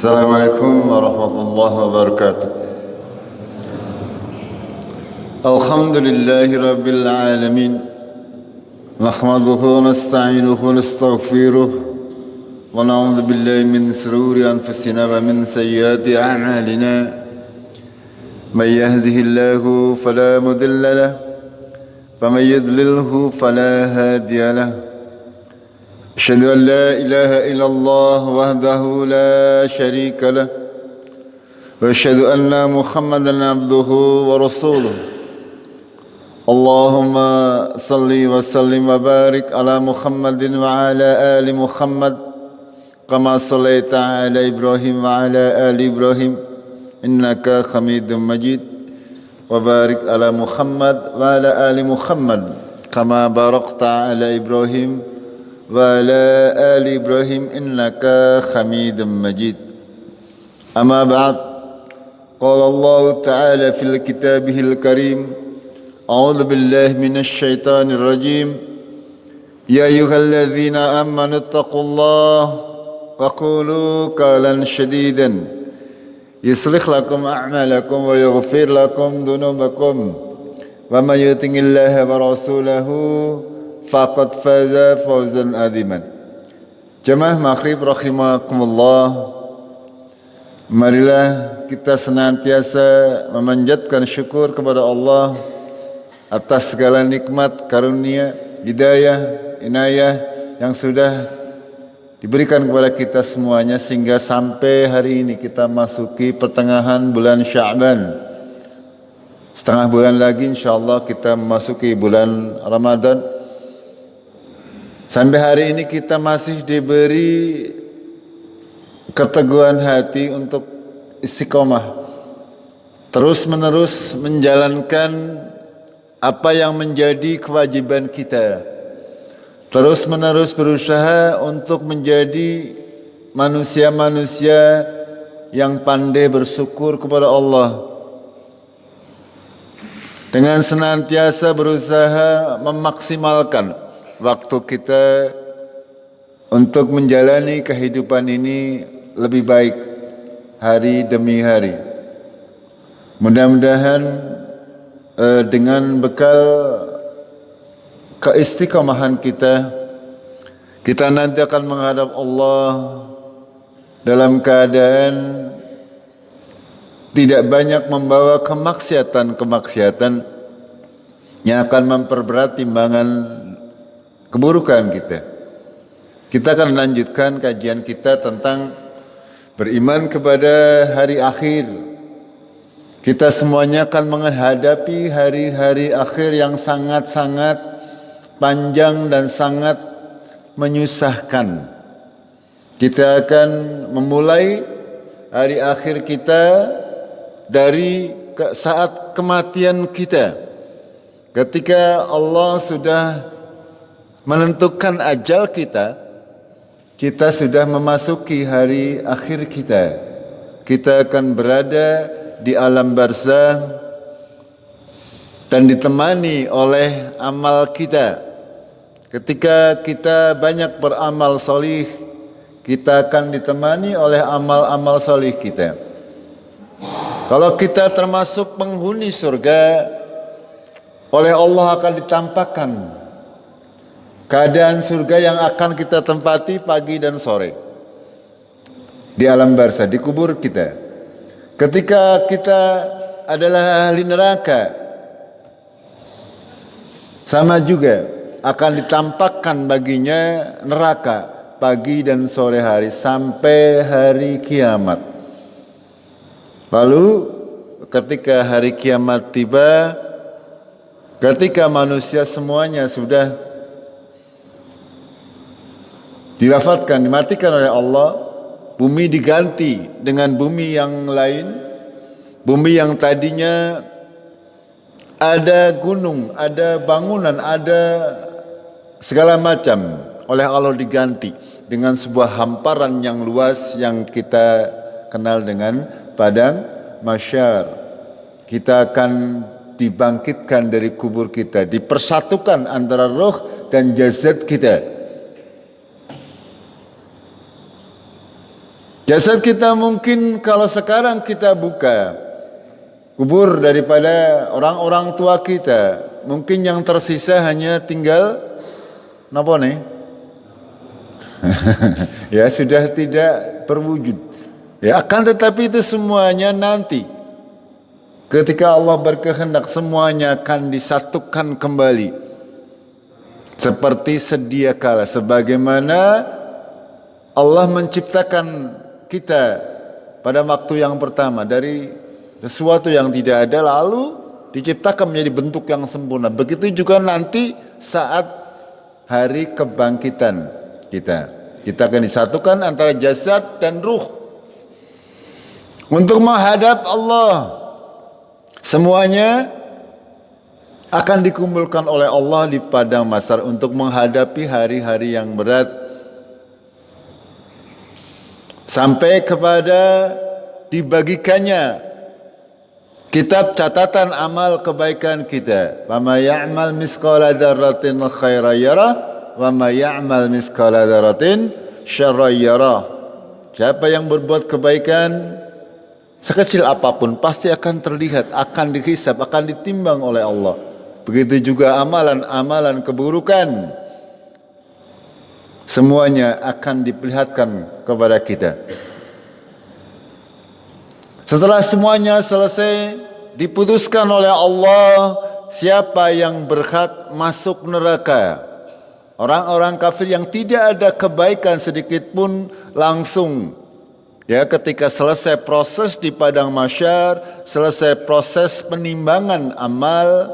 Assalamualaikum warahmatullahi wabarakatuh. Alhamdulillahi rabbil alamin. Nahmaduhu wa nasta'inuhu wa nastaghfiruh. Wa na'udzu billahi min shururi anfusina wa min sayyiati a'malina. May yahdihillahu fala mudilla lahu wa may yudlilhu fala hadiya lahu. أشهد أن لا إله إلا الله وحده لا شريك له وأشهد أن محمدا عبده ورسوله اللهم صل وسلم وبارك على محمد وعلى آل محمد كما صليت على إبراهيم وعلى آل إبراهيم إنك حميد مجيد وبارك على محمد وعلى آل محمد كما باركت على إبراهيم وعلى آل إبراهيم إنك حميد مجيد أما بعد قال الله تعالى في كتابه الكريم أعوذ بالله من الشيطان الرجيم يا أيها الذين آمنوا اتقوا الله وقولوا قولا سديدا يصلح لكم أعمالكم ويغفر لكم ذنوبكم ومن يطع الله ورسوله faqad faza fawzan aziman. Jemaah maghrib rahimakumullah, marilah kita senantiasa memanjatkan syukur kepada Allah atas segala nikmat, karunia, hidayah, inayah yang sudah diberikan kepada kita semuanya sehingga sampai hari ini kita masuki pertengahan bulan Sya'ban. Setengah bulan lagi insyaallah kita memasuki bulan Ramadan. Sampai hari ini kita masih diberi keteguhan hati untuk istiqomah, terus menerus menjalankan apa yang menjadi kewajiban kita, terus menerus berusaha untuk menjadi manusia-manusia yang pandai bersyukur kepada Allah, dengan senantiasa berusaha memaksimalkan waktu kita untuk menjalani kehidupan ini lebih baik hari demi hari. Mudah-mudahan dengan bekal keistiqomahan kita nanti akan menghadap Allah dalam keadaan tidak banyak membawa kemaksiatan yang akan memperberat timbangan keburukan kita. Kita akan melanjutkan kajian kita tentang beriman kepada hari akhir. Kita semuanya akan menghadapi hari-hari akhir yang sangat-sangat panjang dan sangat menyusahkan. Kita akan memulai hari akhir kita dari saat kematian kita. Ketika Allah sudah menentukan ajal kita sudah memasuki hari akhir kita. Kita akan berada di alam barzakh dan ditemani oleh amal kita. Ketika kita banyak beramal solih, kita akan ditemani oleh amal-amal solih kita. Kalau kita termasuk penghuni surga, oleh Allah akan ditampakkan keadaan surga yang akan kita tempati pagi dan sore di alam barzakh, di kubur kita. Ketika kita adalah ahli neraka, sama juga akan ditampakkan baginya neraka pagi dan sore hari sampai hari kiamat. Lalu ketika hari kiamat tiba, ketika manusia semuanya sudah diwafatkan, dimatikan oleh Allah, bumi diganti dengan bumi yang lain, bumi yang tadinya ada gunung, ada bangunan, ada segala macam, oleh Allah diganti dengan sebuah hamparan yang luas yang kita kenal dengan padang mahsyar. Kita akan dibangkitkan dari kubur kita, dipersatukan antara roh dan jasad kita. Jasad kita mungkin kalau sekarang kita buka kubur daripada orang-orang tua kita, mungkin yang tersisa hanya tinggal napa nih? Ya sudah tidak berwujud. Ya akan tetapi itu semuanya nanti ketika Allah berkehendak semuanya akan disatukan kembali seperti sedia kala, sebagaimana Allah menciptakan kita pada waktu yang pertama dari sesuatu yang tidak ada lalu diciptakan menjadi bentuk yang sempurna. Begitu juga nanti saat hari kebangkitan kita akan disatukan antara jasad dan ruh untuk menghadap Allah. Semuanya akan dikumpulkan oleh Allah di padang mahsyar untuk menghadapi hari-hari yang berat sampai kepada dibagikannya kitab catatan amal kebaikan kita. Wa may ya'mal misqala dzarratin khairan yarah wa may ya'mal misqala dzarratin syarran yarah. Siapa yang berbuat kebaikan sekecil apapun pasti akan terlihat, akan dihisab, akan ditimbang oleh Allah. Begitu juga amalan-amalan keburukan, semuanya akan diperlihatkan kepada kita. Setelah semuanya selesai, diputuskan oleh Allah siapa yang berhak masuk neraka. Orang-orang kafir yang tidak ada kebaikan sedikit pun langsung ketika selesai proses di padang mahsyar, selesai proses penimbangan amal,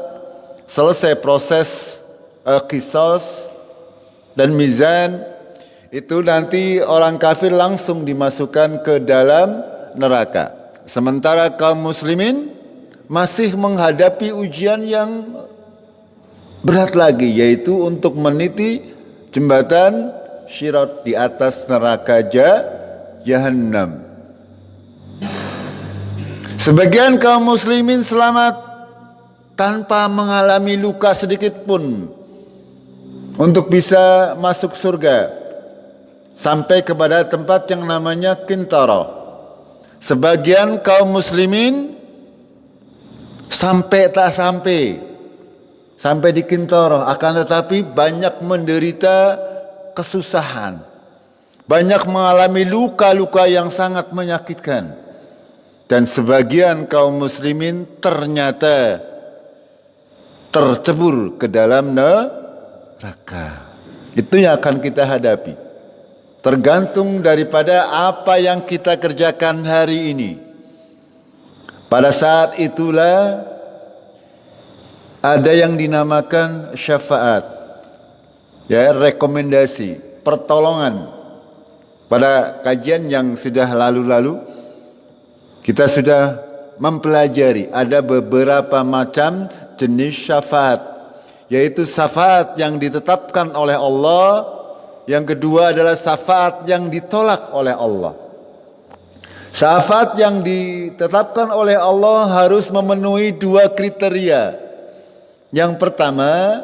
selesai proses qisas dan mizan, itu nanti orang kafir langsung dimasukkan ke dalam neraka. Sementara kaum muslimin masih menghadapi ujian yang berat lagi, yaitu untuk meniti jembatan Syirat di atas neraka Jahannam. Sebagian kaum muslimin selamat tanpa mengalami luka sedikit pun untuk bisa masuk surga sampai kepada tempat yang namanya Qintarah. Sebagian kaum muslimin sampai di Qintarah, akan tetapi banyak menderita kesusahan, banyak mengalami luka-luka yang sangat menyakitkan. Dan sebagian kaum muslimin ternyata tercebur ke dalam neraka. Itu yang akan kita hadapi. Tergantung daripada apa yang kita kerjakan hari ini. Pada saat itulah ada yang dinamakan syafaat, rekomendasi, pertolongan. Pada kajian yang sudah lalu-lalu kita sudah mempelajari ada beberapa macam jenis syafaat, yaitu syafaat yang ditetapkan oleh Allah, yang kedua adalah syafaat yang ditolak oleh Allah. Syafaat yang ditetapkan oleh Allah harus memenuhi dua kriteria. Yang pertama,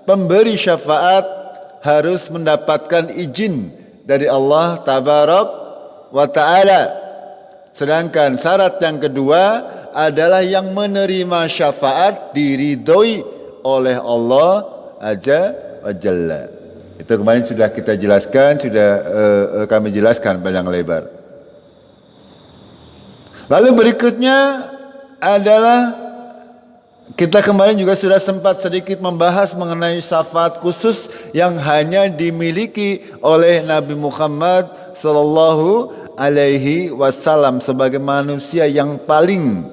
pemberi syafaat harus mendapatkan izin dari Allah Tabarak wa Ta'ala. Sedangkan syarat yang kedua adalah yang menerima syafaat diridhoi oleh Allah Azza wa Jalla. Itu kemarin sudah kita jelaskan, kami jelaskan panjang lebar. Lalu berikutnya adalah kita kemarin juga sudah sempat sedikit membahas mengenai syafaat khusus yang hanya dimiliki oleh Nabi Muhammad sallallahu alaihi wasallam sebagai manusia yang paling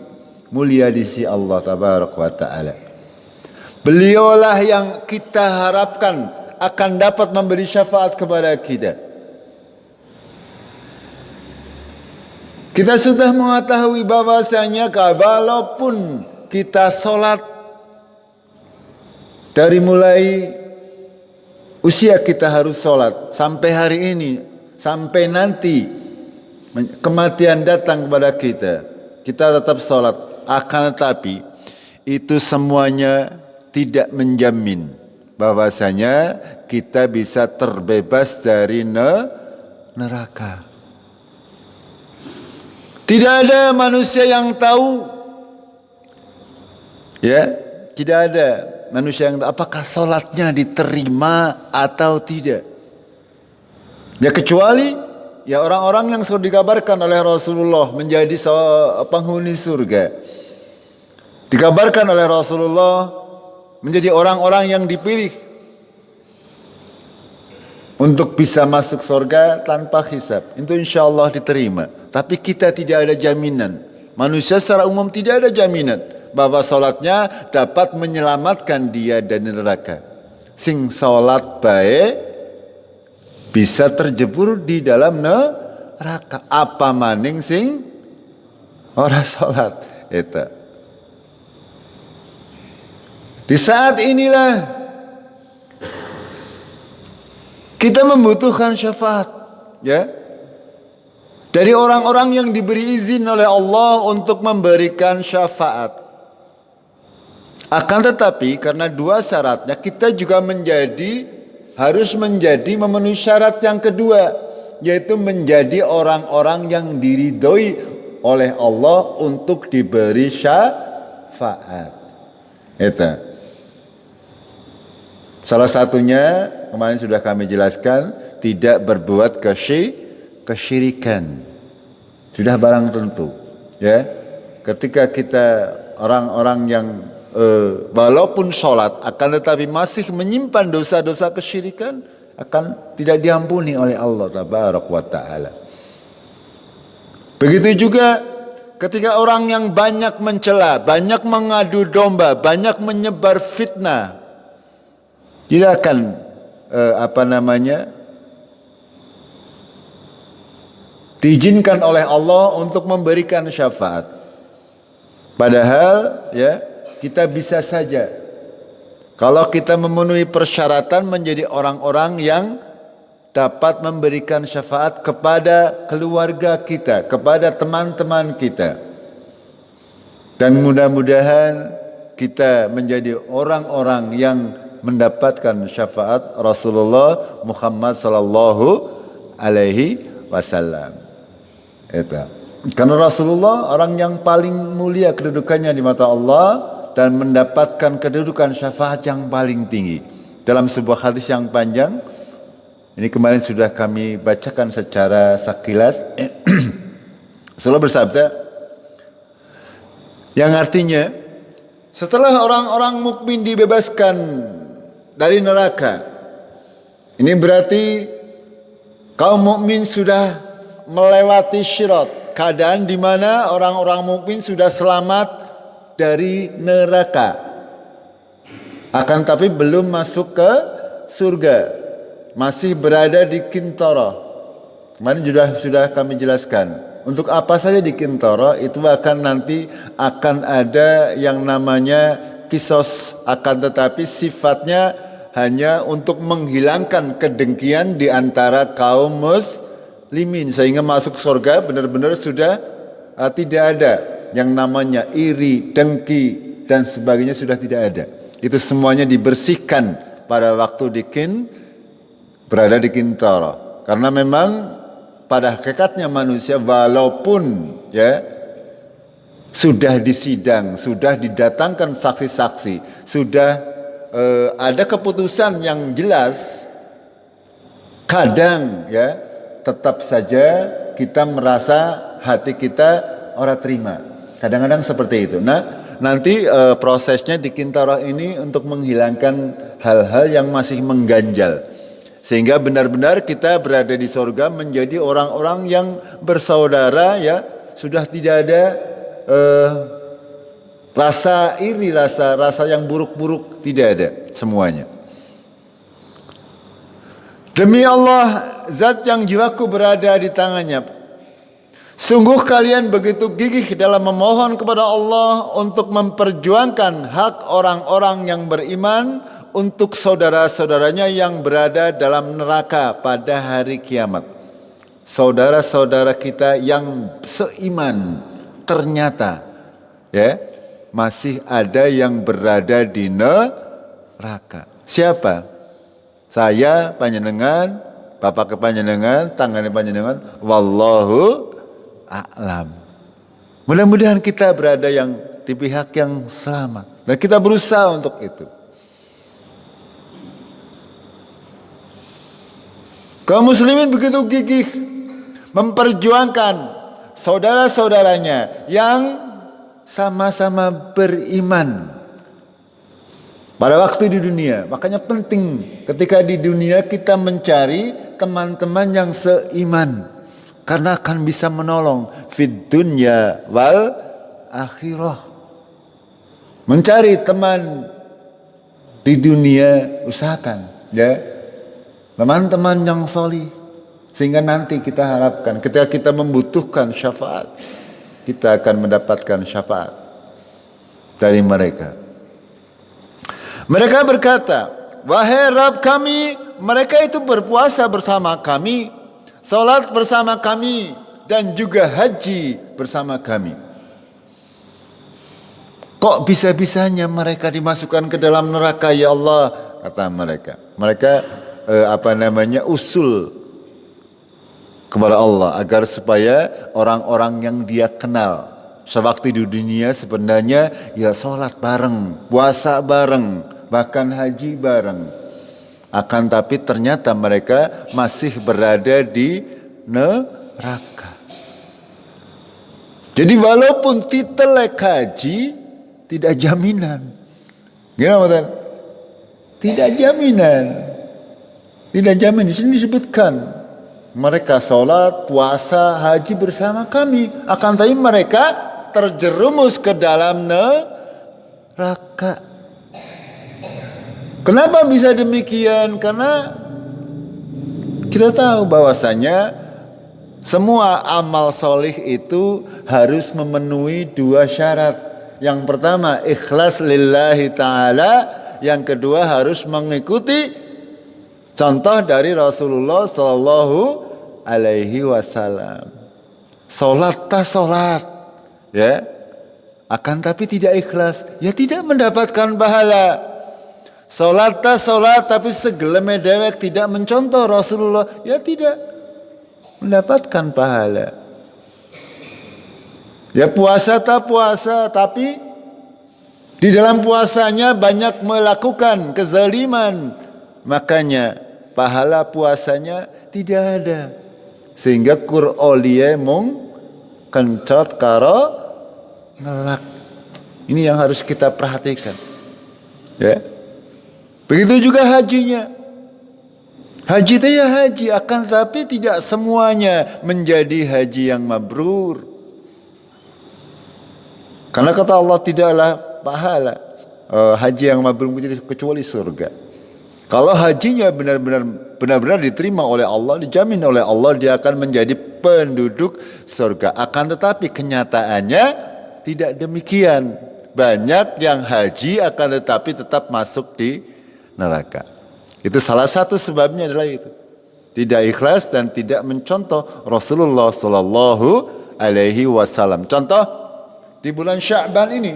mulia di sisi Allah Tabaraka wa Ta'ala. Beliaulah yang kita harapkan akan dapat memberi syafaat kepada kita. Kita sudah mengetahui bahwasanya walaupun kita sholat dari mulai usia kita harus sholat sampai hari ini, sampai nanti kematian datang kepada kita, kita tetap sholat. Akan tetapi itu semuanya tidak menjamin bahwasanya kita bisa terbebas dari neraka. Tidak ada manusia yang tahu, ya, tidak ada manusia yang tahu apakah sholatnya diterima atau tidak. Ya kecuali ya orang-orang yang sudah dikabarkan oleh Rasulullah menjadi penghuni surga. Dikabarkan oleh Rasulullah menjadi orang-orang yang dipilih untuk bisa masuk surga tanpa hisab. Itu insya Allah diterima. Tapi kita tidak ada jaminan. Manusia secara umum tidak ada jaminan bahwa salatnya dapat menyelamatkan dia dari neraka. Sing salat baik bisa terjebur di dalam neraka. Apa maning sing ora salat eta. Di saat inilah kita membutuhkan syafaat, ya, dari orang-orang yang diberi izin oleh Allah untuk memberikan syafaat. Akan tetapi karena dua syaratnya, kita juga harus memenuhi syarat yang kedua, yaitu menjadi orang-orang yang diridhoi oleh Allah untuk diberi syafaat. Itu. Salah satunya kemarin sudah kami jelaskan, tidak berbuat kesyirikan. Sudah barang tentu, ya. Ketika kita orang-orang yang walaupun sholat akan tetapi masih menyimpan dosa-dosa kesyirikan, akan tidak diampuni oleh Allah Tabaraka wa Ta'ala. Begitu juga ketika orang yang banyak mencela, banyak mengadu domba, banyak menyebar fitnah, tidak akan diizinkan oleh Allah untuk memberikan syafaat. Padahal ya kita bisa saja, kalau kita memenuhi persyaratan, menjadi orang-orang yang dapat memberikan syafaat kepada keluarga kita, kepada teman-teman kita. Dan mudah-mudahan kita menjadi orang-orang yang mendapatkan syafaat Rasulullah Muhammad sallallahu alaihi wasallam. Itu. Karena Rasulullah orang yang paling mulia kedudukannya di mata Allah dan mendapatkan kedudukan syafaat yang paling tinggi. Dalam sebuah hadis yang panjang, ini kemarin sudah kami bacakan secara sekilas. Rasulullah bersabda, yang artinya setelah orang-orang mukmin dibebaskan dari neraka, ini berarti kaum mukmin sudah melewati syirat, keadaan di mana orang-orang mukmin sudah selamat dari neraka. Akan tapi belum masuk ke surga, masih berada di Kintara. Kemarin sudah kami jelaskan. Untuk apa saja di Kintara itu nanti akan ada yang namanya kisos, akan tetapi sifatnya hanya untuk menghilangkan kedengkian di antara kaum muslimin, sehingga masuk surga benar-benar sudah tidak ada yang namanya iri, dengki dan sebagainya, sudah tidak ada. Itu semuanya dibersihkan pada waktu berada di Kintara. Karena memang pada hakikatnya manusia walaupun ya sudah disidang, sudah didatangkan saksi-saksi, sudah ada keputusan yang jelas, kadang ya tetap saja kita merasa hati kita orang terima. Kadang-kadang seperti itu. Nah, nanti prosesnya di Kintara ini untuk menghilangkan hal-hal yang masih mengganjal, sehingga benar-benar kita berada di surga menjadi orang-orang yang bersaudara, ya, sudah tidak ada rasa iri, rasa yang buruk-buruk, tidak ada semuanya. Demi Allah, zat yang jiwaku berada di tangannya, sungguh kalian begitu gigih dalam memohon kepada Allah untuk memperjuangkan hak orang-orang yang beriman untuk saudara-saudaranya yang berada dalam neraka pada hari kiamat. Saudara-saudara kita yang seiman, ternyata ya masih ada yang berada di neraka. Siapa? Saya, panjenengan, bapak ke panjenengan, tangannya panjenengan, wallahu a'lam. Mudah-mudahan kita berada yang di pihak yang selamat. Dan kita berusaha untuk itu. Kaum muslimin begitu gigih memperjuangkan saudara-saudaranya yang sama-sama beriman pada waktu di dunia. Makanya penting ketika di dunia kita mencari teman-teman yang seiman. Karena akan bisa menolong fid dunya wal akhirah. Mencari teman di dunia, usahakan ya. Teman-teman yang solih. Sehingga nanti kita harapkan ketika kita membutuhkan syafaat, kita akan mendapatkan syafaat dari mereka. Mereka berkata, wahai Rabb kami, mereka itu berpuasa bersama kami, salat bersama kami, dan juga haji bersama kami. Kok bisa-bisanya mereka dimasukkan ke dalam neraka ya Allah? Kata mereka. Mereka usul kepada Allah agar supaya orang-orang yang dia kenal sewaktu di dunia sebenarnya ya sholat bareng, puasa bareng, bahkan haji bareng. Akan tapi ternyata mereka masih berada di neraka. Jadi walaupun titel haji tidak jaminan. Gimana? Tidak jaminan. Tidak jamin. Di sini disebutkan mereka sholat, puasa, haji bersama kami. Akan tapi mereka terjerumus ke dalam neraka. Kenapa bisa demikian? Karena kita tahu bahwasanya semua amal solih itu harus memenuhi dua syarat. Yang pertama ikhlas lillahi ta'ala. Yang kedua harus mengikuti contoh dari Rasulullah Sallallahu Alaihi Wasallam. Solat tak solat, ya, akan tapi tidak ikhlas, ya tidak mendapatkan pahala. Solat tak solat tapi segeleme dewek tidak mencontoh Rasulullah, ya tidak mendapatkan pahala. Ya puasa tak puasa tapi di dalam puasanya banyak melakukan kezaliman, makanya pahala puasanya tidak ada. Sehingga Qur'oliye mung kencot karo nelak. Ini yang harus kita perhatikan. Ya. Begitu juga hajinya. Haji itu ya haji, akan tapi tidak semuanya menjadi haji yang mabrur. Karena kata Allah tidaklah pahala haji yang mabrur kecuali surga. Kalau hajinya benar-benar diterima oleh Allah, dijamin oleh Allah, dia akan menjadi penduduk surga. Akan tetapi kenyataannya tidak demikian. Banyak yang haji akan tetapi tetap masuk di neraka. Itu salah satu sebabnya adalah itu. Tidak ikhlas dan tidak mencontoh Rasulullah Sallallahu Alaihi Wasallam. Contoh di bulan Sya'ban ini,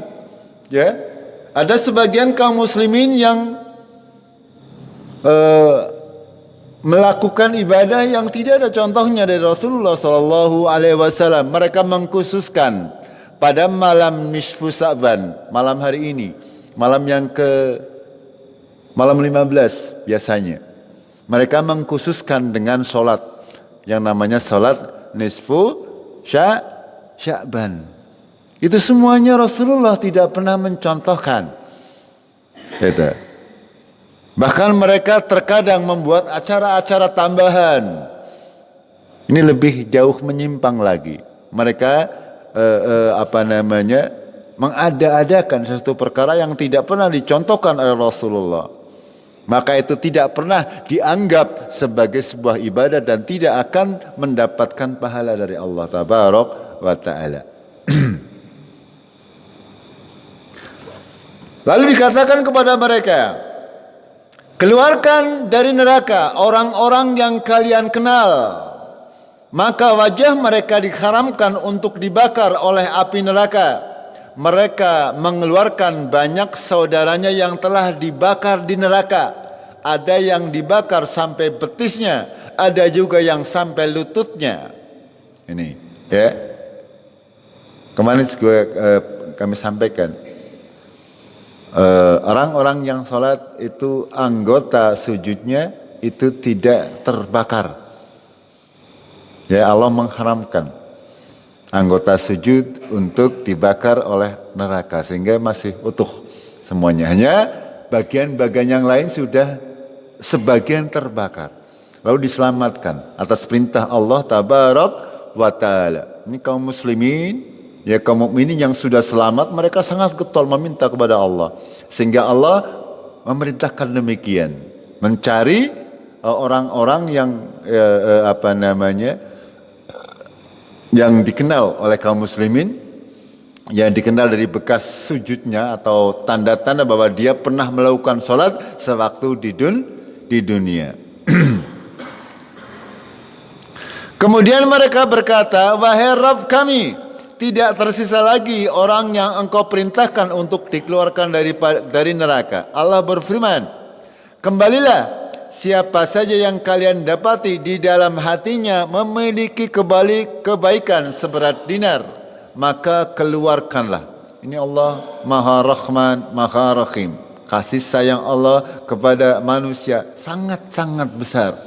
ya, ada sebagian kaum muslimin yang melakukan ibadah yang tidak ada contohnya dari Rasulullah Sallallahu Alaihi Wasallam. Mereka mengkhususkan pada malam nisfu Sa'ban, malam hari ini, malam 15 biasanya. Mereka mengkhususkan dengan sholat yang namanya sholat nisfu Sya'ban. Itu semuanya Rasulullah tidak pernah mencontohkan. Gitu. Bahkan mereka terkadang membuat acara-acara tambahan. Ini lebih jauh menyimpang lagi. Mereka mengada-adakan sesuatu perkara yang tidak pernah dicontohkan oleh Rasulullah. Maka itu tidak pernah dianggap sebagai sebuah ibadah dan tidak akan mendapatkan pahala dari Allah Tabaraka wa Ta'ala. Lalu dikatakan kepada mereka, keluarkan dari neraka orang-orang yang kalian kenal. Maka wajah mereka diharamkan untuk dibakar oleh api neraka. Mereka mengeluarkan banyak saudaranya yang telah dibakar di neraka. Ada yang dibakar sampai betisnya, ada juga yang sampai lututnya. Ini, ya. Kemarin kami sampaikan, orang-orang yang sholat itu anggota sujudnya itu tidak terbakar. Ya, Allah mengharamkan anggota sujud untuk dibakar oleh neraka sehingga masih utuh semuanya. Hanya bagian-bagian yang lain sudah sebagian terbakar. Lalu diselamatkan atas perintah Allah tabarak wa ta'ala. Ini kaum muslimin, ya kaum mukminin yang sudah selamat, mereka sangat getol meminta kepada Allah. Sehingga Allah memerintahkan demikian. Mencari orang-orang yang yang dikenal oleh kaum muslimin, yang dikenal dari bekas sujudnya atau tanda-tanda bahwa dia pernah melakukan sholat sewaktu di dunia. Kemudian mereka berkata, wahai Rabb kami, tidak tersisa lagi orang yang engkau perintahkan untuk dikeluarkan dari neraka. Allah berfirman, kembalilah, siapa saja yang kalian dapati di dalam hatinya memiliki kebaikan seberat dinar, maka keluarkanlah. Ini Allah Maha Rahman, Maha Rahim. Kasih sayang Allah kepada manusia sangat-sangat besar.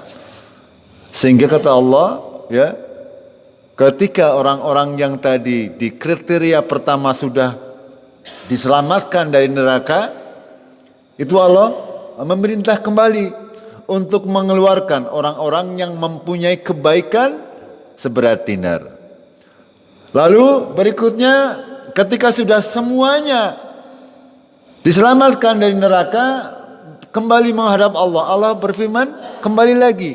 Sehingga kata Allah, ya, ketika orang-orang yang tadi di kriteria pertama sudah diselamatkan dari neraka, itu Allah memerintah kembali untuk mengeluarkan orang-orang yang mempunyai kebaikan seberat dinar. Lalu berikutnya ketika sudah semuanya diselamatkan dari neraka, kembali menghadap Allah. Allah berfirman, kembali lagi.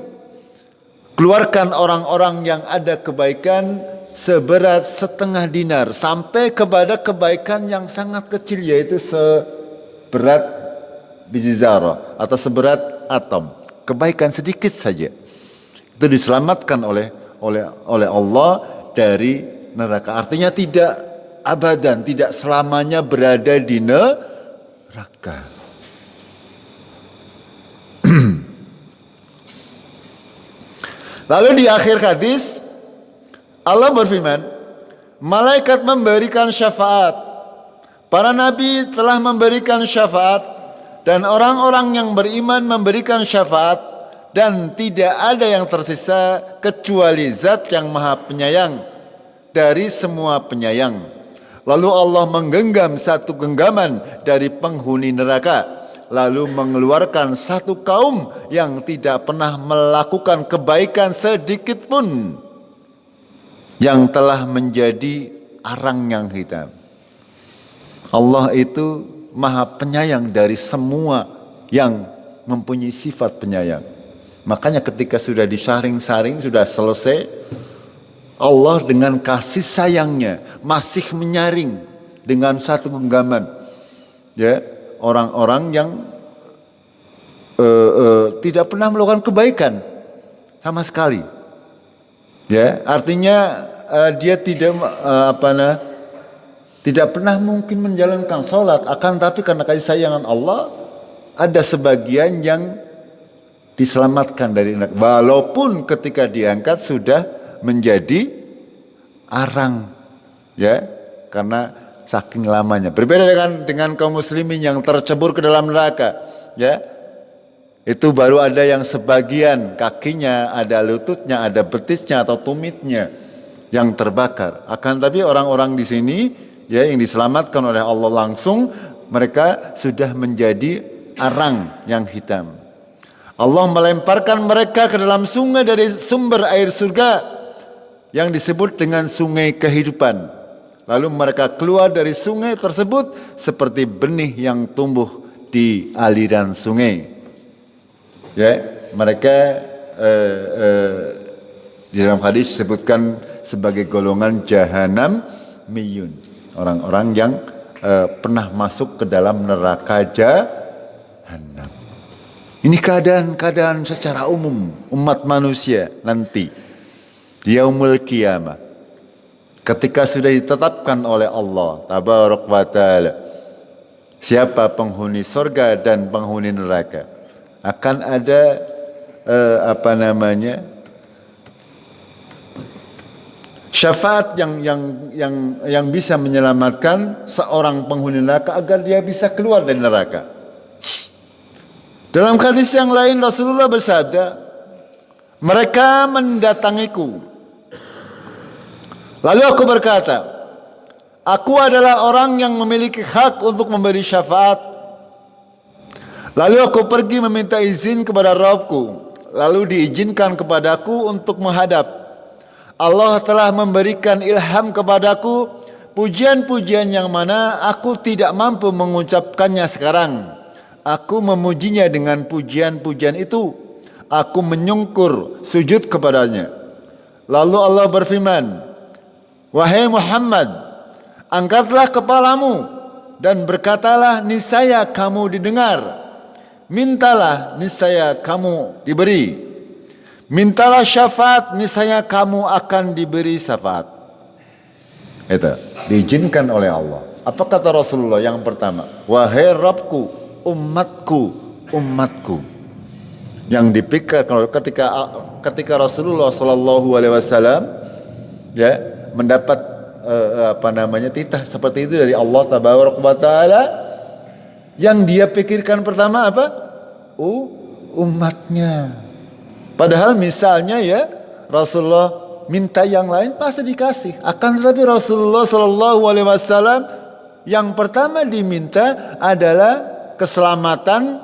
Keluarkan orang-orang yang ada kebaikan seberat setengah dinar. Sampai kepada kebaikan yang sangat kecil, yaitu seberat biji zarah atau seberat atom. Kebaikan sedikit saja. Itu diselamatkan oleh Allah dari neraka. Artinya tidak abadan, tidak selamanya berada di neraka. Lalu di akhir hadis Allah berfirman, malaikat memberikan syafaat. Para nabi telah memberikan syafaat dan orang-orang yang beriman memberikan syafaat, dan tidak ada yang tersisa kecuali Zat yang Maha Penyayang dari semua penyayang. Lalu Allah menggenggam satu genggaman dari penghuni neraka, lalu mengeluarkan satu kaum yang tidak pernah melakukan kebaikan sedikit pun, yang telah menjadi arang yang hitam. Allah itu Maha Penyayang dari semua yang mempunyai sifat penyayang. Makanya ketika sudah disaring-saring, sudah selesai, Allah dengan kasih sayangnya masih menyaring dengan satu genggaman, ya, orang-orang yang tidak pernah melakukan kebaikan sama sekali. Ya, artinya dia tidak pernah mungkin menjalankan sholat, akan tapi karena kasih sayangan Allah ada sebagian yang diselamatkan dari neraka, walaupun ketika diangkat sudah menjadi arang, ya, karena saking lamanya. Berbeda dengan kaum muslimin yang tercebur ke dalam neraka, ya. Itu baru ada yang sebagian kakinya, ada lututnya, ada betisnya atau tumitnya yang terbakar. Akan tapi orang-orang di sini, ya, yang diselamatkan oleh Allah langsung, mereka sudah menjadi arang yang hitam. Allah melemparkan mereka ke dalam sungai dari sumber air surga yang disebut dengan sungai kehidupan. Lalu mereka keluar dari sungai tersebut seperti benih yang tumbuh di aliran sungai. Ya, mereka di dalam hadis disebutkan sebagai golongan jahanam miyun, orang-orang yang pernah masuk ke dalam neraka jahanam. Ini keadaan-keadaan secara umum umat manusia nanti di yaumul qiyamah, ketika sudah ditetapkan oleh Allah tabarak wa ta'ala siapa penghuni surga dan penghuni neraka, akan ada Syafaat yang bisa menyelamatkan seorang penghuni neraka agar dia bisa keluar dari neraka. Dalam hadis yang lain Rasulullah bersabda, mereka mendatangiku. Lalu aku berkata, aku adalah orang yang memiliki hak untuk memberi syafaat. Lalu aku pergi meminta izin kepada Rabbku. Lalu diizinkan kepadaku untuk menghadap. Allah telah memberikan ilham kepadaku pujian-pujian yang mana aku tidak mampu mengucapkannya sekarang. Aku memujinya dengan pujian-pujian itu. Aku menyungkur sujud kepadanya. Lalu Allah berfirman, wahai Muhammad, angkatlah kepalamu dan berkatalah, niscaya kamu didengar. Mintalah, niscaya kamu diberi. Mintalah syafaat, niscaya kamu akan diberi syafaat. Itu diizinkan oleh Allah. Apa kata Rasulullah yang pertama? Wahai Rabbku, umatku. Yang dipikir ketika Rasulullah Shallallahu Alaihi Wasallam ya mendapat titah seperti itu dari Allah Tabaraka wa Taala, yang dia pikirkan pertama apa? Umatnya. Padahal misalnya ya Rasulullah minta yang lain pasti dikasih. Akan tetapi Rasulullah Shallallahu Alaihi Wasallam yang pertama diminta adalah keselamatan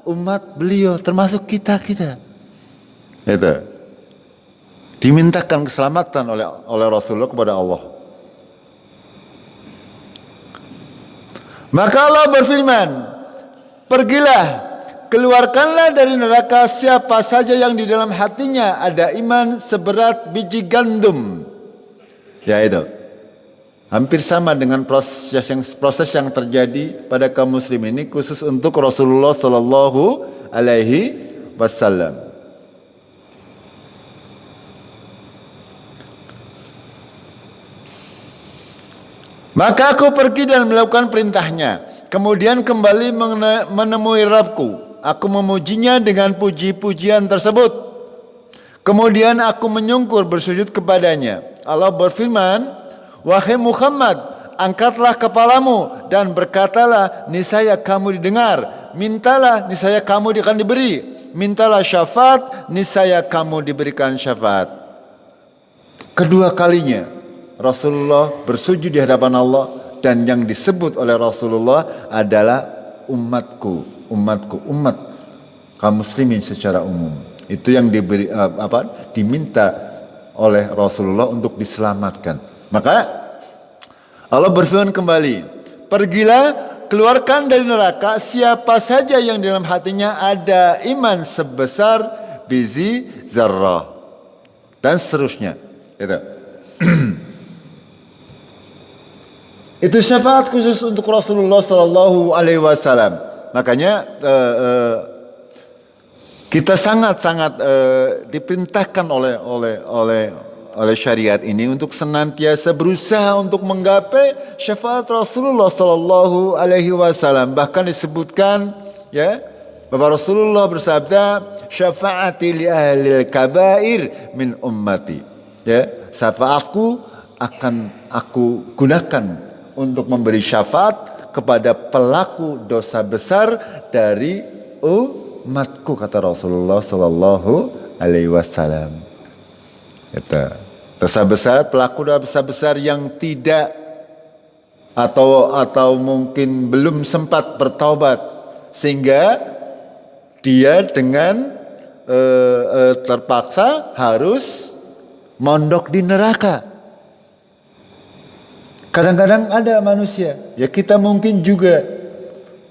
umat beliau, termasuk kita. Itu dimintakan keselamatan oleh Rasulullah kepada Allah. Maka Allah berfirman, pergilah, keluarkanlah dari neraka siapa saja yang di dalam hatinya ada iman seberat biji gandum. Ya itu. Hampir sama dengan proses yang terjadi pada kaum muslim ini khusus untuk Rasulullah Sallallahu Alaihi Wasallam. Maka aku pergi dan melakukan perintahnya. Kemudian kembali menemui Rabbku. Aku memujinya dengan puji-pujian tersebut. Kemudian aku menyungkur bersujud kepadanya. Allah berfirman, wahai Muhammad, angkatlah kepalamu dan berkatalah, niscaya kamu didengar. Mintalah, niscaya kamu akan diberi. Mintalah syafaat, niscaya kamu diberikan syafaat. Kedua kalinya Rasulullah bersujud di hadapan Allah, dan yang disebut oleh Rasulullah adalah umat kaum muslimin secara umum. Itu yang diminta oleh Rasulullah untuk diselamatkan. Maka Allah berfirman kembali, pergilah, keluarkan dari neraka siapa saja yang dalam hatinya ada iman sebesar biji zarrah, dan seterusnya. Itu syafaat khusus untuk Rasulullah Sallallahu Alaihi Wasallam. Makanya kita sangat-sangat diperintahkan oleh syariat ini untuk senantiasa berusaha untuk menggapai syafaat Rasulullah Sallallahu Alaihi Wasallam. Bahkan disebutkan ya bahwa Rasulullah bersabda, syafaati li ahlil kabair min ummati. Ya, syafaatku akan aku gunakan untuk memberi syafaat kepada pelaku dosa besar dari umatku, kata Rasulullah Sallallahu Alaihi Wasallam. Dosa besar, pelaku dosa besar yang tidak atau mungkin belum sempat bertaubat, sehingga dia dengan terpaksa harus mondok di neraka. Kadang-kadang ada manusia, ya kita mungkin juga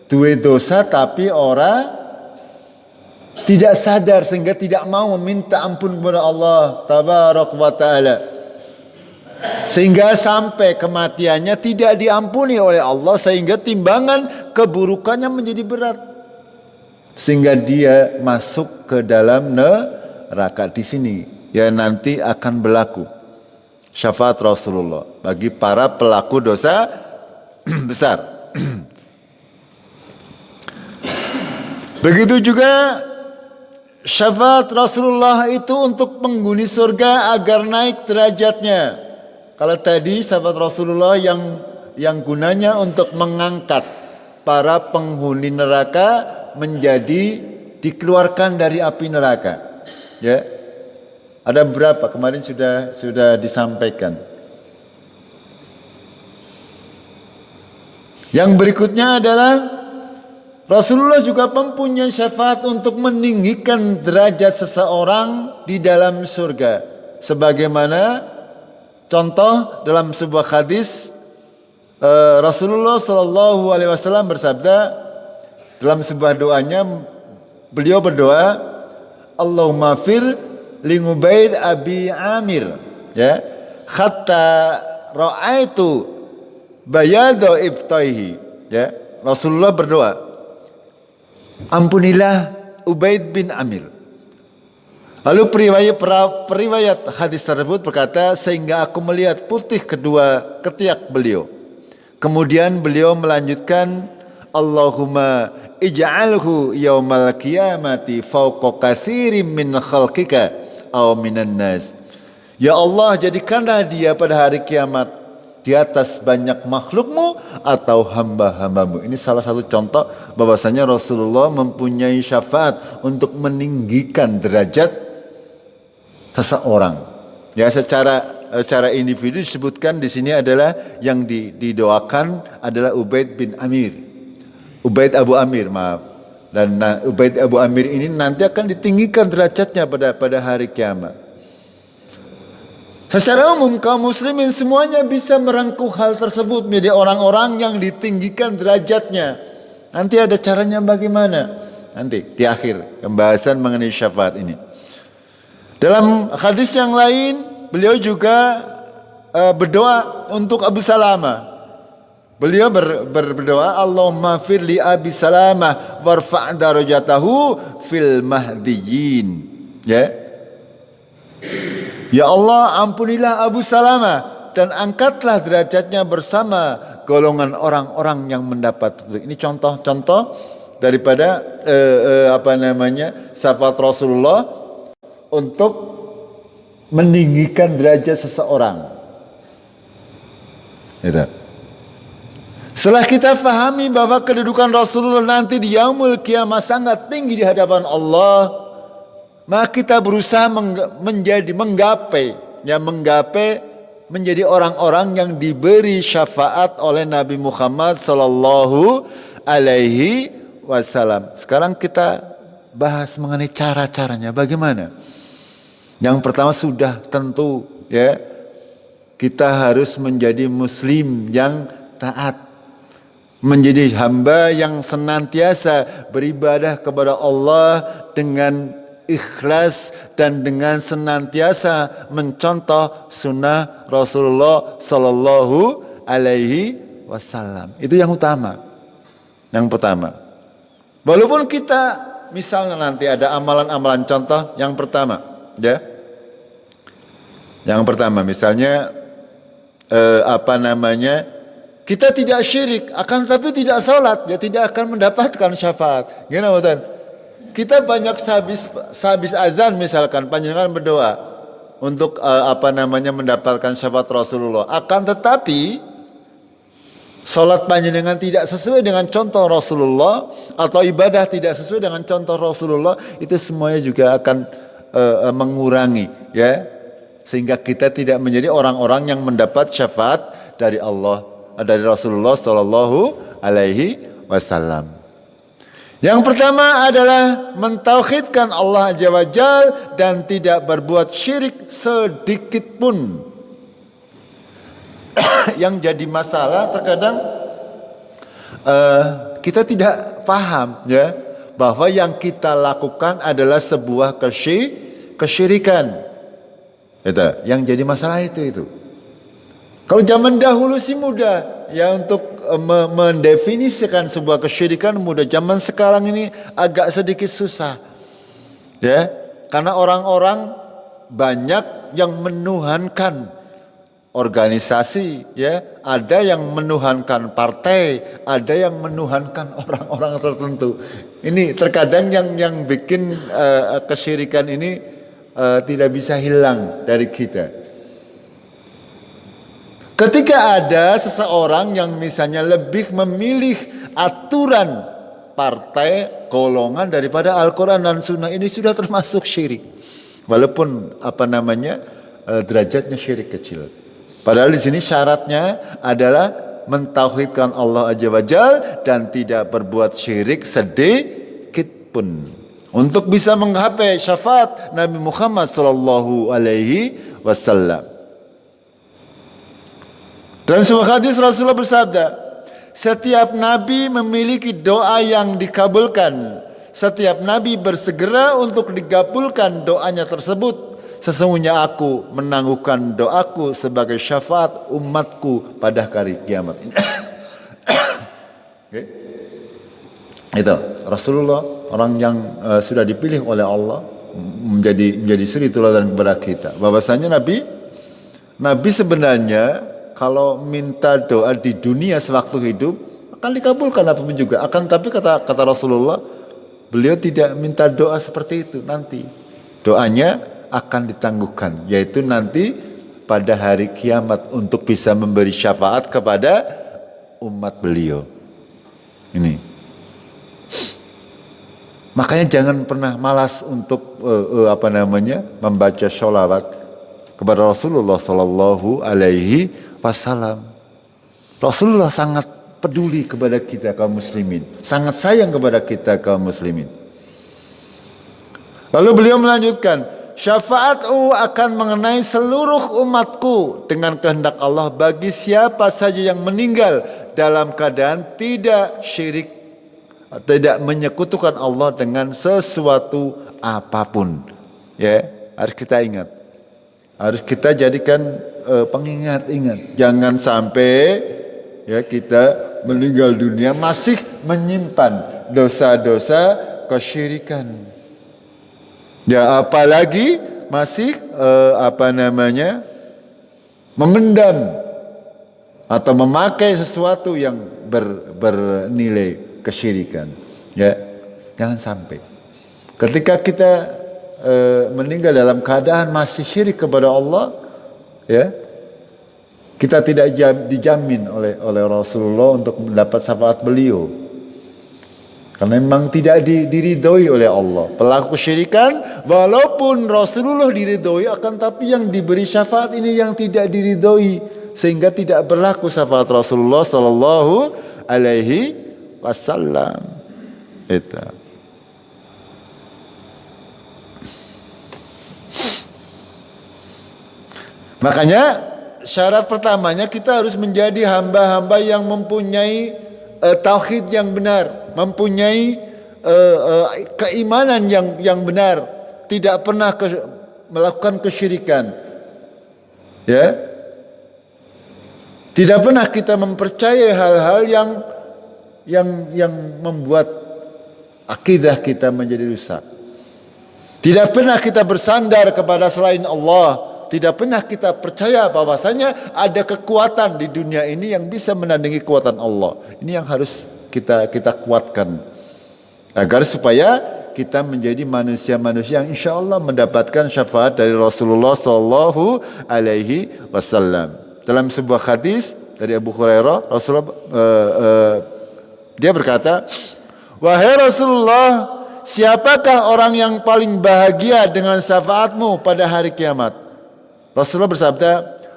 duwe dosa tapi orang tidak sadar sehingga tidak mau meminta ampun kepada Allah Tabaraka wa Ta'ala. Sehingga sampai kematiannya tidak diampuni oleh Allah, sehingga timbangan keburukannya menjadi berat. Sehingga dia masuk ke dalam neraka. Di sini ya nanti akan berlaku syafaat Rasulullah bagi para pelaku dosa besar. Begitu juga syafaat Rasulullah itu untuk penghuni surga agar naik derajatnya. Kalau tadi sahabat Rasulullah yang gunanya untuk mengangkat para penghuni neraka menjadi dikeluarkan dari api neraka. Ya. Ada berapa? Kemarin sudah disampaikan. Yang berikutnya adalah Rasulullah juga mempunyai syafaat untuk meninggikan derajat seseorang di dalam surga. Sebagaimana contoh dalam sebuah hadis Rasulullah Shallallahu Alaihi Wasallam bersabda dalam sebuah doanya, beliau berdoa, Allahumma fir li Ubaid Abi Amir, ya, hatta ra'aitu bayadha ibtaihi, ya. Rasulullah berdoa, ampunilah Ubaid bin Amir. Lalu periwayat hadis tersebut berkata, sehingga aku melihat putih kedua ketiak beliau. Kemudian beliau melanjutkan, Allahumma ij'alhu yaumal qiyamati fawqa katsirin min khalqika aw minan nas. Ya Allah, jadikanlah dia pada hari kiamat di atas banyak makhlukmu atau hamba-hambamu. Ini salah satu contoh bahwasanya Rasulullah mempunyai syafaat untuk meninggikan derajat seseorang. Ya, secara individu disebutkan di sini adalah yang didoakan adalah Ubaid bin Amir. Ubaid Abu Amir, maaf. Dan Ubaid Abu Amir ini nanti akan ditinggikan derajatnya pada hari kiamat. Secara umum kaum muslimin semuanya bisa merangkul hal tersebut menjadi orang-orang yang ditinggikan derajatnya. Nanti ada caranya bagaimana? Nanti di akhir pembahasan mengenai syafaat ini. Dalam hadis yang lain beliau juga berdoa untuk Abu Salamah. Beliau berdoa, Allahumma fir li Abi Salamah warfa' darajatahu fil mahdiyyin. Ya. Ya Allah, ampunilah Abu Salamah dan angkatlah derajatnya bersama golongan orang-orang yang mendapat. Ini contoh-contoh daripada syafaat Rasulullah untuk meninggikan derajat seseorang. Gitu. Setelah kita fahami bahwa kedudukan Rasulullah nanti di yaumul qiyamah sangat tinggi di hadapan Allah, maka kita berusaha menggapai menjadi orang-orang yang diberi syafaat oleh Nabi Muhammad sallallahu alaihi wasallam. Sekarang kita bahas mengenai cara-caranya bagaimana. Yang pertama sudah tentu, ya, kita harus menjadi muslim yang taat, menjadi hamba yang senantiasa beribadah kepada Allah dengan ikhlas dan dengan senantiasa mencontoh sunnah Rasulullah Sallallahu Alaihi Wasallam. Itu yang utama, yang pertama. Walaupun kita misalnya nanti ada amalan-amalan contoh, yang pertama, ya, yang pertama misalnya kita tidak syirik, akan tapi tidak salat, ya tidak akan mendapatkan syafaat. Gimana Ustaz? Kita banyak sehabis azan misalkan panjenengan berdoa untuk mendapatkan syafaat Rasulullah. Akan tetapi salat panjenengan tidak sesuai dengan contoh Rasulullah atau ibadah tidak sesuai dengan contoh Rasulullah, itu semuanya juga akan mengurangi, ya, sehingga kita tidak menjadi orang-orang yang mendapat syafaat dari Allah, dari Rasulullah Sallallahu Alaihi Wasallam. Yang pertama adalah mentauhidkan Allah Azza wa Jalla dan tidak berbuat syirik sedikit pun. Yang jadi masalah terkadang kita tidak paham, ya, bahwa yang kita lakukan adalah sebuah kesyirikan. Itu yang jadi masalah itu. Kalau zaman dahulu sih mudah, ya, untuk mendefinisikan sebuah kesyirikan mudah. Zaman sekarang ini agak sedikit susah, ya, karena orang-orang banyak yang menuhankan organisasi, ya, ada yang menuhankan partai, ada yang menuhankan orang-orang tertentu. Ini terkadang yang bikin kesyirikan ini tidak bisa hilang dari kita. Ketika ada seseorang yang misalnya lebih memilih aturan partai golongan daripada Al-Quran dan Sunnah, ini sudah termasuk syirik. Walaupun derajatnya syirik kecil. Padahal di sini syaratnya adalah mentauhidkan Allah Azza wa Jalla dan tidak berbuat syirik sedikit pun. Untuk bisa menggapai syafaat Nabi Muhammad sallallahu alaihi wasallam. Dalam sebuah hadis Rasulullah bersabda, setiap nabi memiliki doa yang dikabulkan. Setiap nabi bersegera untuk dikabulkan doanya tersebut. Sesungguhnya aku menangguhkan doaku sebagai syafaat umatku pada hari kiamat ini. Okay. Itu Rasulullah, orang yang sudah dipilih oleh Allah menjadi suri teladan kepada kita. Bahwasanya Nabi sebenarnya kalau minta doa di dunia sewaktu hidup akan dikabulkan apapun juga. Tapi kata Rasulullah, beliau tidak minta doa seperti itu nanti. Doanya akan ditangguhkan, yaitu nanti pada hari kiamat untuk bisa memberi syafaat kepada umat beliau. Ini. Makanya jangan pernah malas untuk membaca sholawat kepada Rasulullah Sallallahu Alaihi Wasallam. Rasulullah sangat peduli kepada kita kaum muslimin, sangat sayang kepada kita kaum muslimin. Lalu beliau melanjutkan, syafaatku akan mengenai seluruh umatku dengan kehendak Allah bagi siapa saja yang meninggal dalam keadaan tidak syirik, tidak menyekutukan Allah dengan sesuatu apapun. Ya, harus kita ingat. Harus kita jadikan pengingat-ingat. Jangan sampai ya kita meninggal dunia masih menyimpan dosa-dosa kesyirikan. Ya apalagi masih memendam atau memakai sesuatu yang bernilai kesyirikan. Ya, jangan sampai. Ketika kita meninggal dalam keadaan masih syirik kepada Allah, ya, kita tidak dijamin oleh Rasulullah untuk mendapat syafaat beliau, karena memang tidak diridhoi oleh Allah. Pelaku kesyirikan walaupun Rasulullah diridhoi, akan tapi yang diberi syafaat ini yang tidak diridhoi, sehingga tidak berlaku syafaat Rasulullah Sallallahu Alaihi Wasallam. Itu. Makanya syarat pertamanya kita harus menjadi hamba-hamba yang mempunyai tauhid yang benar, mempunyai keimanan yang benar, tidak pernah melakukan kesyirikan. Ya. Tidak pernah kita mempercayai hal-hal yang membuat akidah kita menjadi rusak. Tidak pernah kita bersandar kepada selain Allah. Tidak pernah kita percaya bahwasanya ada kekuatan di dunia ini yang bisa menandingi kekuatan Allah. Ini yang harus kita kuatkan, agar supaya kita menjadi manusia-manusia yang insya Allah mendapatkan syafaat dari Rasulullah Sallallahu Alaihi Wasallam. Dalam sebuah hadis dari Abu Hurairah, Rasulullah dia berkata, wahai Rasulullah, siapakah orang yang paling bahagia dengan syafaatmu pada hari kiamat? Rasulullah bersabda,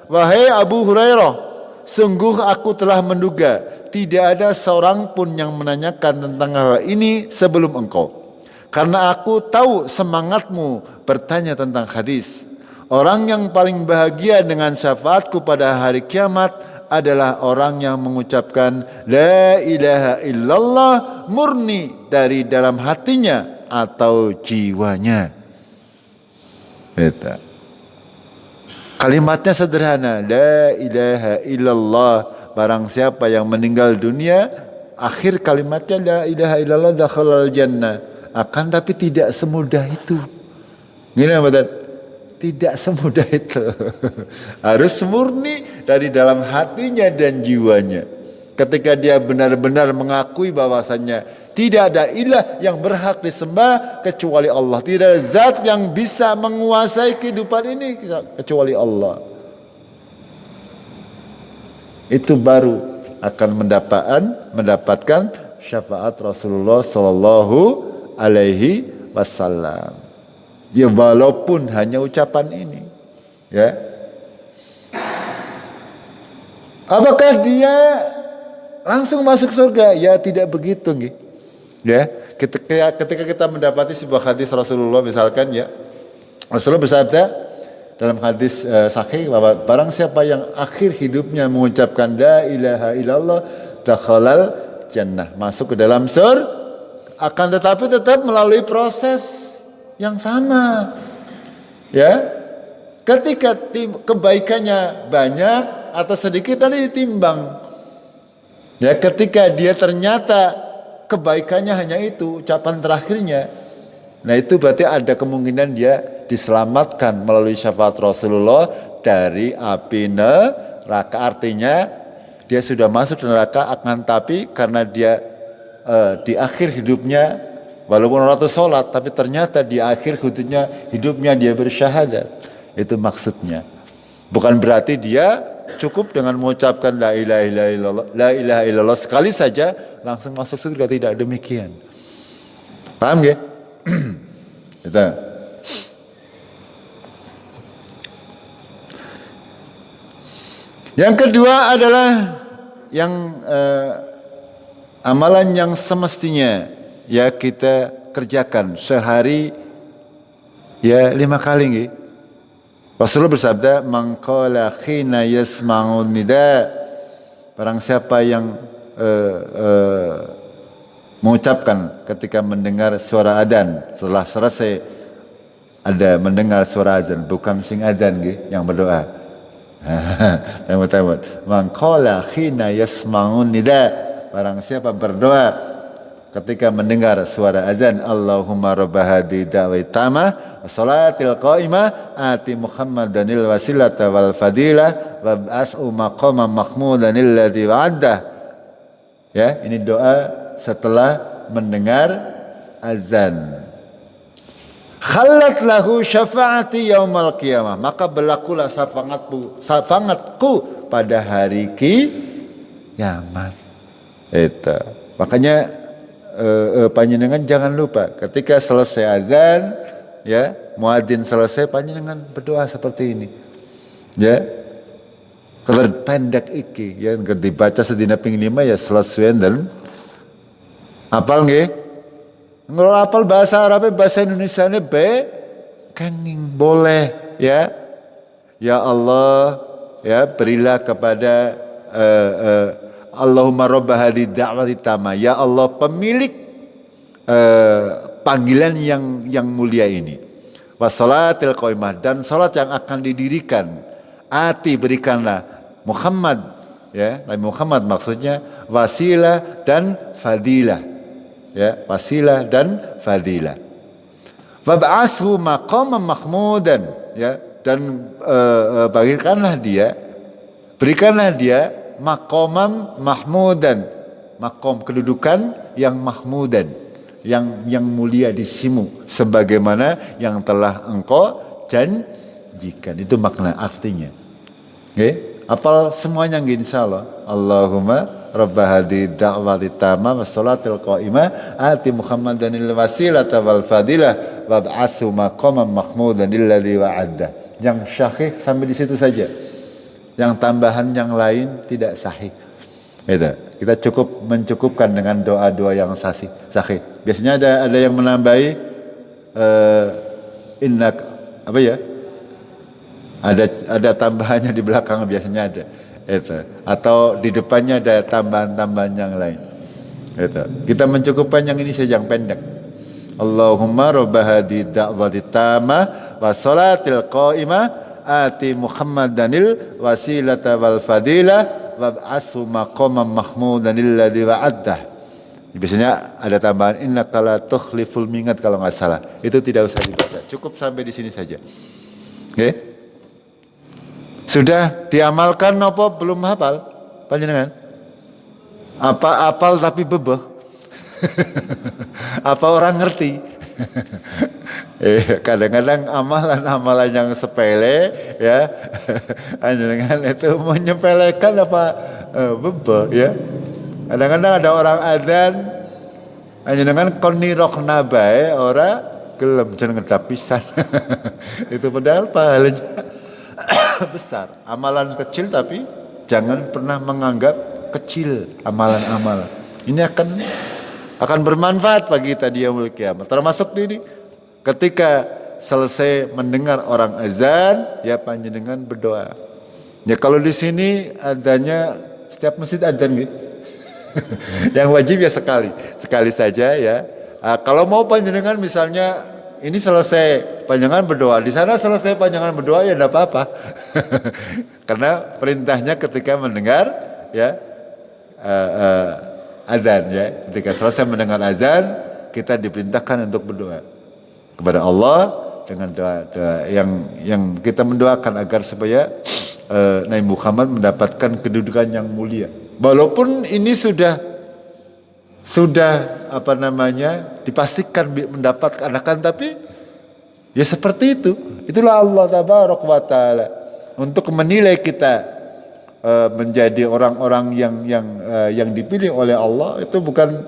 wahai Abu Hurairah, sungguh aku telah menduga tidak ada seorang pun yang menanyakan tentang hal ini sebelum engkau, karena aku tahu semangatmu bertanya tentang hadis. Orang yang paling bahagia dengan syafaatku pada hari kiamat adalah orang yang mengucapkan la ilaha illallah murni dari dalam hatinya atau jiwanya. Itu. Kalimatnya sederhana, la ilaha illallah. Barang siapa yang meninggal dunia, akhir kalimatnya la ilaha illallah dakhalal jannah. Akan tapi tidak semudah itu. Gini betul? Tidak semudah itu. Harus murni dari dalam hatinya dan jiwanya. Ketika dia benar-benar mengakui bahwasannya tidak ada ilah yang berhak disembah kecuali Allah. Tidak ada zat yang bisa menguasai kehidupan ini kecuali Allah. itu baru akan mendapatkan syafaat Rasulullah Sallallahu Alaihi Wasallam. Ya walaupun hanya ucapan ini, ya. Apakah dia langsung masuk surga? Ya tidak begitu, gitu. Ya, ketika kita mendapati sebuah hadis Rasulullah misalkan, ya, Rasulullah bersabda dalam hadis sahih bahwa barang siapa yang akhir hidupnya mengucapkan la ilaha illallah dakhalal jannah, masuk ke dalam surga, akan tetapi tetap melalui proses yang sama. Ya, ketika kebaikannya banyak atau sedikit nanti ditimbang. Ya, ketika dia ternyata kebaikannya hanya itu ucapan terakhirnya, nah itu berarti ada kemungkinan dia diselamatkan melalui syafaat Rasulullah dari api neraka. Artinya dia sudah masuk neraka, akan tapi karena dia di akhir hidupnya walaupun orang itu sholat, tapi ternyata di akhir hidupnya dia bersyahadat. Itu maksudnya. Bukan berarti dia cukup dengan mengucapkan la ilaha illallah sekali saja langsung masuk surga, tidak demikian. Paham ya? Itu. Yang kedua adalah yang amalan yang semestinya ya kita kerjakan sehari ya 5 kali nggih. Rasulullah bersabda, "Man qala khina yasma'un nida." Barang siapa yang mengucapkan ketika mendengar suara adzan, setelah selesai ada mendengar suara adzan, bukan sing adzan nggih yang berdoa. Tamat. Man qala khina yasma'un nida. Barang siapa berdoa ketika mendengar suara azan, Allahumma rabba hadhihi da'wati tamah wa salatil qa'imah ati Muhammadanil wasilata wal fadilah wa ba'as'u maqama mahmudanil ladzi wa'addah. Ya, ini doa setelah mendengar azan. Khallat lahu syafaati yaumal qiyamah, maka berlakulah syafaatku pada hari kiamat. Itu. Makanya panjenengan jangan lupa ketika selesai azan, ya, muadzin selesai, panjenengan berdoa seperti ini. Ya. Kalau pendek iki ya dibaca sedina ping 5 ya selesai dan apal nggih? Kalau apal bahasa Arab, bahasa Indonesia ne be kenging boleh, ya. Ya Allah, ya, berilah kepada Allahumma rabba hadhihi da'wati tamah. Ya Allah, pemilik panggilan yang mulia ini. Wassalatil qaimah, dan salat yang akan didirikan. Ati, berikanlah Muhammad, ya, Nabi Muhammad maksudnya wasilah dan fadilah. Ya, wasilah dan fadilah. Wab'ashu maqaman mahmudan, ya, dan berikanlah dia maqaman mahmudan, maqam kedudukan yang mahmudan, yang mulia di sisimu, sebagaimana yang telah engkau janjikan. Itu makna artinya. Okay? Apal semuanya insyaallah. Allahumma rabba hadhihi da'wati tamah was salatil qa'imah ati Muhammadanil wasilata wal fadilah wab'ashu maqaman mahmudan alladzi wa'adda. Yang sahih sampai di situ saja. Yang tambahan yang lain tidak sahih. Gitu. Kita mencukupkan dengan doa-doa yang sahih. Biasanya ada yang menambahi innak apa ya? Ada tambahannya di belakang, biasanya ada. Itu. Atau di depannya ada tambahan-tambahan yang lain. Itu. Kita mencukupkan yang ini saja, yang pendek. Allahumma rabba hadhihi da'wati tamah wa salatil qa'imah ati Muhammadanil wasilata wal fadilah wab'ashu maqaman mahmudanil ladzi wa'addah. Biasanya ada tambahan innaka la tukhliful mi'ad kalau enggak salah. Itu tidak usah dibaca. Cukup sampai di sini saja. Oke? Sudah diamalkan apa belum hafal? Panjenengan? Apa hafal tapi bebeh? Apa orang ngerti? Kadang-kadang amalan-amalan yang sepele ya, panjenengan itu menyepelekan apa bebe ya. Kadang-kadang ada orang adzan panjenengan kon nirokna bae ora gelem jeneng ngedapisan. Itu padahal pahalanya besar. Amalan kecil tapi jangan pernah menganggap kecil amalan-amalan. Ini akan bermanfaat bagi kita di yaumul kiamat. Termasuk ini ketika selesai mendengar orang azan, ya panjenengan berdoa. Ya kalau di sini adanya setiap masjid adzan gitu. Yang wajib ya sekali saja ya. Kalau mau panjenengan misalnya ini selesai panjangan berdoa, di sana selesai panjangan berdoa ya tidak apa-apa. Karena perintahnya ketika mendengar ya azan ya, ketika selesai mendengar azan kita diperintahkan untuk berdoa kepada Allah dengan doa yang kita mendoakan agar supaya Nabi Muhammad mendapatkan kedudukan yang mulia. Walaupun ini sudah dipastikan mendapatkan akan, tapi ya seperti itu. Itulah Allah Tabaraka wa Ta'ala untuk menilai kita menjadi orang-orang yang dipilih oleh Allah itu bukan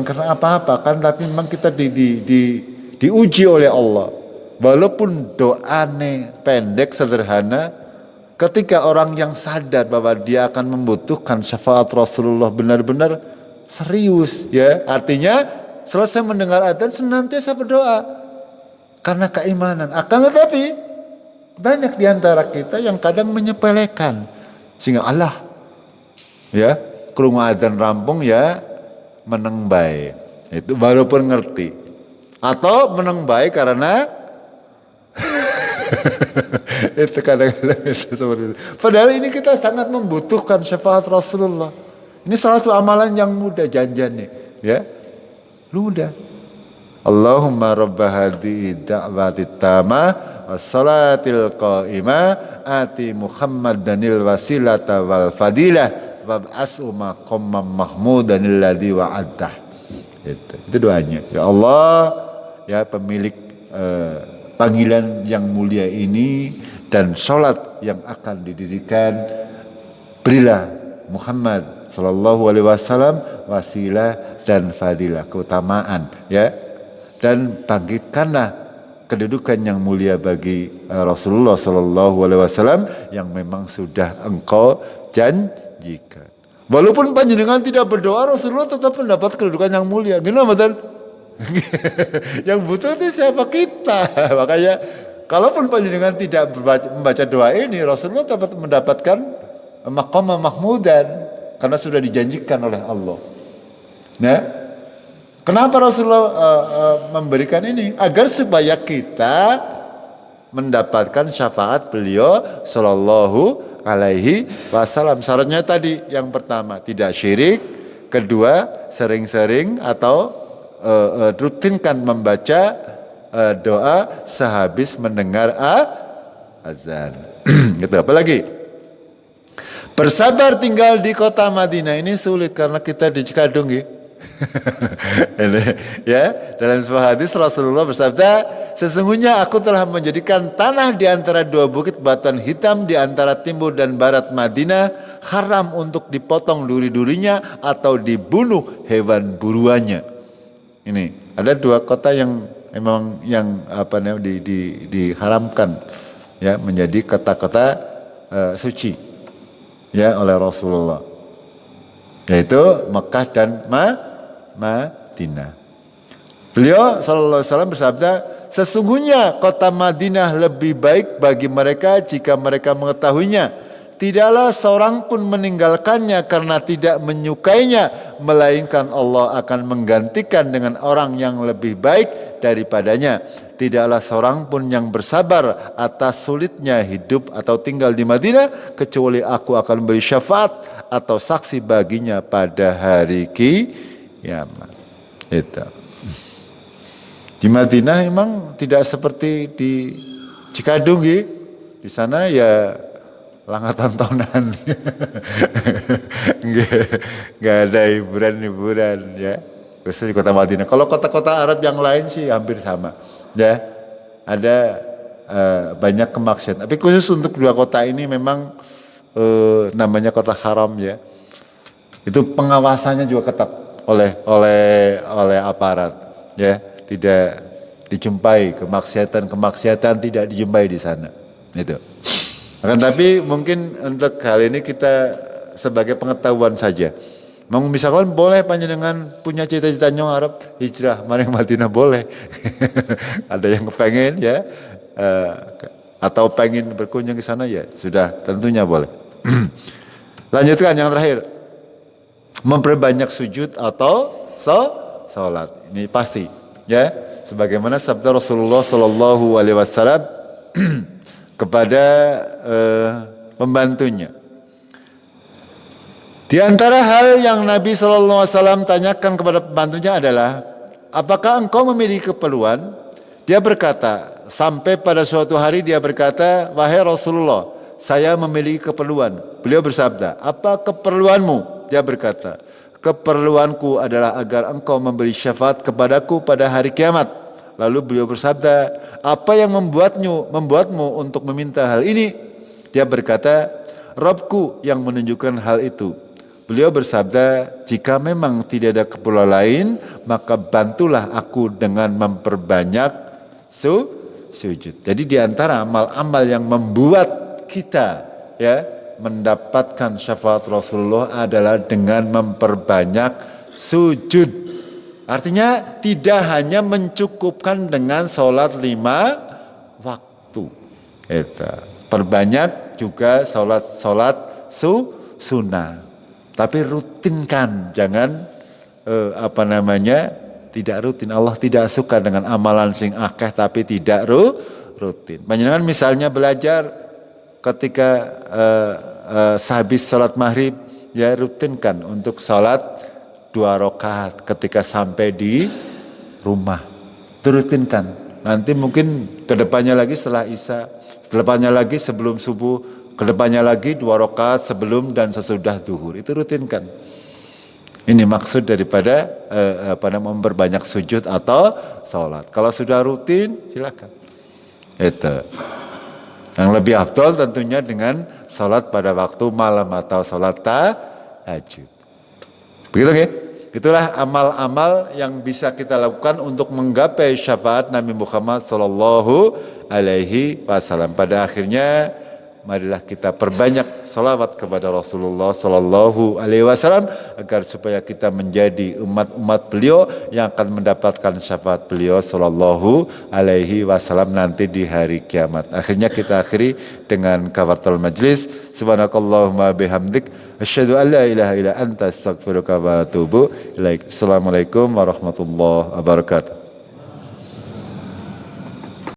karena apa-apa kan, tapi memang kita diuji oleh Allah. Walaupun doane pendek sederhana, ketika orang yang sadar bahwa dia akan membutuhkan syafaat Rasulullah benar-benar serius ya, artinya selesai mendengar adzan senantiasa berdoa karena keimanan. Akan tetapi banyak di antara kita yang kadang menyepelekan sehingga Allah ya krungu adzan rampung ya meneng bae. Itu walaupun ngerti atau meneng bae karena itu kadang-kadang itu seperti itu. Padahal ini kita sangat membutuhkan syafaat Rasulullah. Ini salah satu amalan yang mudah janjiannya, ya. Mudah. Allahumma rabba hadhihi da'wati tamah wassalatil qa'imah ati Muhammadanil wasilata wal fadilah wab'as'u maqamman mahmudanil ladzi wa'adtah. Itu doanya. Ya Allah, ya pemilik panggilan yang mulia ini dan sholat yang akan didirikan, berilah Muhammad sallallahu alaihi wasallam wasilah dan fadilah, keutamaan ya, dan bangkitkanlah kedudukan yang mulia bagi Rasulullah sallallahu alaihi wasallam yang memang sudah engkau janjikan. Walaupun panjenengan tidak berdoa, Rasulullah tetap mendapat kedudukan yang mulia. Gimana betul? Yang butuh itu siapa? Kita. Makanya kalaupun panjenengan tidak membaca doa ini, Rasulullah dapat mendapatkan maqam mahmudan karena sudah dijanjikan oleh Allah. Nah, kenapa Rasulullah memberikan ini? Agar supaya kita mendapatkan syafaat beliau sallallahu alaihi wasallam. Syaratnya tadi yang pertama tidak syirik, kedua sering-sering atau rutinkan membaca doa sehabis mendengar azan. Gitu. Apalagi bersabar tinggal di kota Madinah ini sulit karena kita di Cikadung ya. Dalam sebuah hadis Rasulullah bersabda, sesungguhnya aku telah menjadikan tanah di antara dua bukit batuan hitam di antara timur dan barat Madinah haram untuk dipotong duri-durinya atau dibunuh hewan buruannya. Ini ada dua kota yang memang diharamkan ya menjadi kota-kota suci ya oleh Rasulullah, yaitu Mekah dan Madinah. Beliau sallallahu alaihi wasallam bersabda, sesungguhnya kota Madinah lebih baik bagi mereka jika mereka mengetahuinya. Tidaklah seorang pun meninggalkannya karena tidak menyukainya, melainkan Allah akan menggantikan dengan orang yang lebih baik daripadanya. Tidaklah seorang pun yang bersabar atas sulitnya hidup atau tinggal di Madinah, kecuali aku akan beri syafaat atau saksi baginya pada hari kiamat. Itu. Di Madinah memang tidak seperti di Cikadung, di sana ya langatan tahunan, nggak ada hiburan ya. khusus di kota Madinah. Kalau kota-kota Arab yang lain sih hampir sama, ya. Ada banyak kemaksiatan. Tapi khusus untuk dua kota ini memang namanya kota haram, ya. Itu pengawasannya juga ketat oleh aparat, ya. Tidak dijumpai kemaksiatan tidak dijumpai di sana. Itu. Akan tapi mungkin untuk hal ini kita sebagai pengetahuan saja. Misalkan boleh panjenengan punya cita-cita nyong Arab hijrah maring Madinah boleh. Ada yang kepengen, ya, atau pengen berkunjung ke sana, ya sudah, tentunya boleh. Lanjutkan yang terakhir, memperbanyak sujud atau salat. Ini pasti, ya, sebagaimana sabda Rasulullah Shallallahu Alaihi Wasallam kepada pembantunya. Di antara hal yang Nabi Shallallahu Alaihi Wasallam tanyakan kepada pembantunya adalah, apakah engkau memiliki keperluan? Dia berkata, sampai pada suatu hari dia berkata, wahai Rasulullah, saya memiliki keperluan. Beliau bersabda, apa keperluanmu? Dia berkata, keperluanku adalah agar engkau memberi syafaat kepadaku pada hari kiamat. Lalu beliau bersabda, apa yang membuatmu untuk meminta hal ini? Dia berkata, Rabbku yang menunjukkan hal itu. Beliau bersabda, jika memang tidak ada keperluan lain, maka bantulah aku dengan memperbanyak sujud. Jadi di antara amal-amal yang membuat kita, ya, mendapatkan syafaat Rasulullah adalah dengan memperbanyak sujud. Artinya tidak hanya mencukupkan dengan sholat 5 waktu. Perbanyak juga sholat sunnah. Tapi rutinkan, jangan tidak rutin. Allah tidak suka dengan amalan sing akeh tapi tidak rutin. Panjenengan misalnya belajar ketika sehabis sholat maghrib, ya rutinkan untuk sholat 2 rakaat ketika sampai di rumah. Rutinkan. Nanti mungkin kedepannya lagi setelah isya, kedepannya lagi sebelum subuh, kedepannya lagi 2 rakaat sebelum dan sesudah zuhur. Itu rutinkan. Ini maksud daripada memperbanyak sujud atau sholat. Kalau sudah rutin, silakan. Itu. Yang lebih afdal tentunya dengan sholat pada waktu malam atau sholat tahajud. Begitu, ya? Itulah amal-amal yang bisa kita lakukan untuk menggapai syafaat Nabi Muhammad Sallallahu Alaihi Wasallam. Pada akhirnya, marilah kita perbanyak salawat kepada Rasulullah Sallallahu Alaihi Wasallam agar supaya kita menjadi umat-umat beliau yang akan mendapatkan syafaat beliau Sallallahu Alaihi Wasallam nanti di hari kiamat. Akhirnya kita akhiri dengan kafaratul majlis. Subhanakallahumma bihamdik asyhadu an la ilaha illa anta astaghfiruka wa atubu ilaik. Assalamualaikum warahmatullahi wabarakatuh.